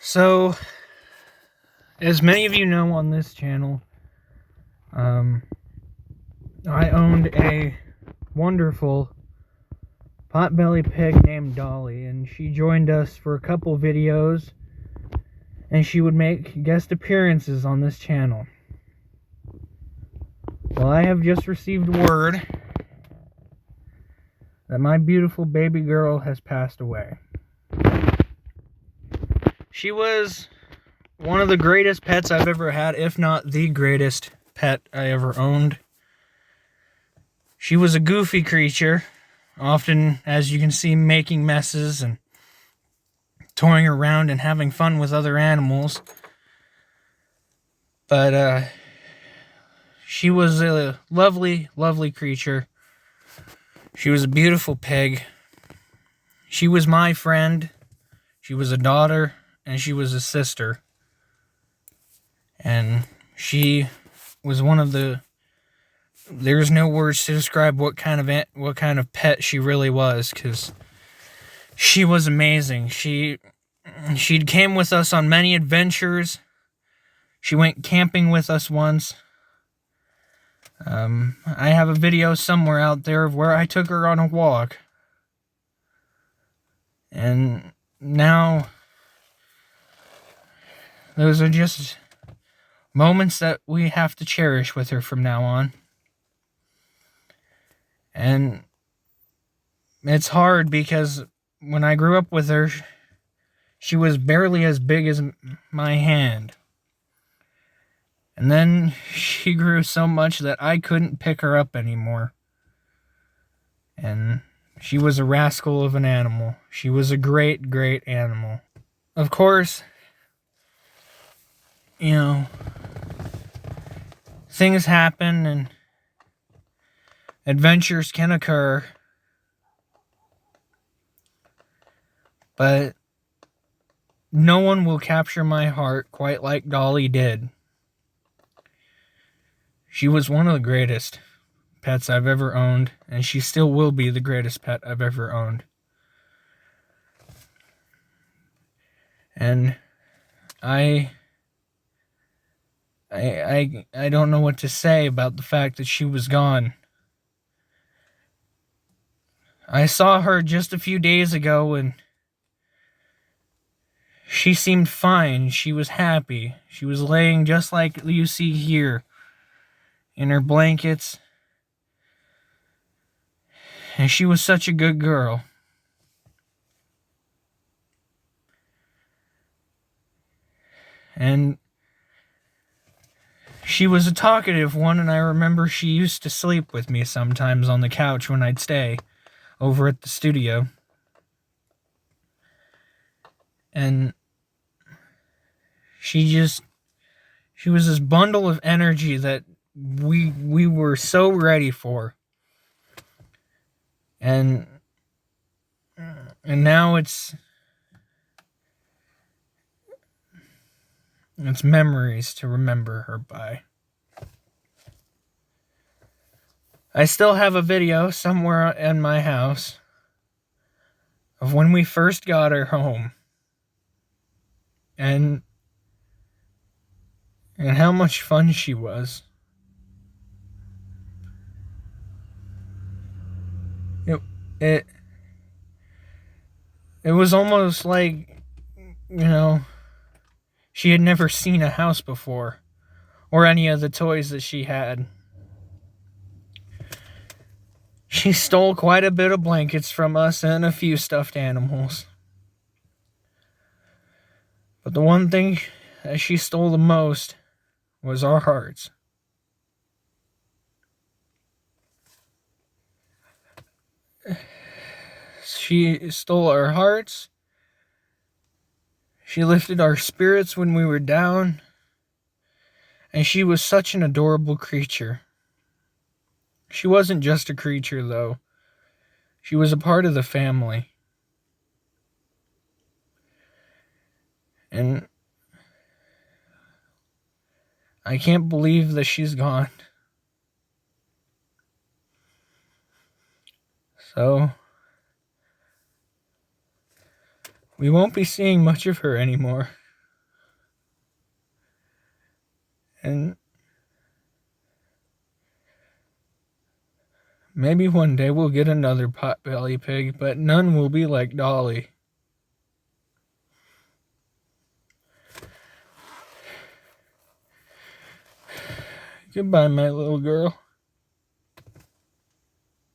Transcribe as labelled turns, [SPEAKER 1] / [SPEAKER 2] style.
[SPEAKER 1] So, as many of you know on this channel, I owned a wonderful potbelly pig named Dolly, and she joined us for a couple videos, and she would make guest appearances on this channel. Well, I have just received word that my beautiful baby girl has passed away. She was one of the greatest pets I've ever had, if not the greatest pet I ever owned. She was a goofy creature, often, as you can see, making messes and toying around and having fun with other animals. But she was a lovely, lovely creature. She was a beautiful pig. She was my friend. She was a daughter, and she was a sister. And she was one of the... There's no words to describe what kind of pet she really was, because she was amazing. She came with us on many adventures. She went camping with us once. I have a video somewhere out there of where I took her on a walk. And now, those are just moments that we have to cherish with her from now on. And it's hard because when I grew up with her, she was barely as big as my hand. And then she grew so much that I couldn't pick her up anymore. And she was a rascal of an animal. She was a great, great animal. Of course, you know, things happen and adventures can occur. But no one will capture my heart quite like Dolly did. She was one of the greatest pets I've ever owned, and she still will be the greatest pet I've ever owned. And I don't know what to say about the fact that she was gone. I saw her just a few days ago, and she seemed fine. She was happy. She was laying just like you see here, in her blankets. And she was such a good girl. And she was a talkative one, and I remember she used to sleep with me sometimes on the couch when I'd stay over at the studio. And she was this bundle of energy that we were so ready for. And now it's memories to remember her by. I still have a video somewhere in my house of when we first got her home. And how much fun she was. It was almost like, she had never seen a house before, or any of the toys that she had. She stole quite a bit of blankets from us and a few stuffed animals. But the one thing that she stole the most was our hearts. She stole our hearts. She lifted our spirits when we were down. And she was such an adorable creature. She wasn't just a creature, though. She was a part of the family. And I can't believe that she's gone. So we won't be seeing much of her anymore. And maybe one day we'll get another potbelly pig, but none will be like Dolly. Goodbye, my little girl.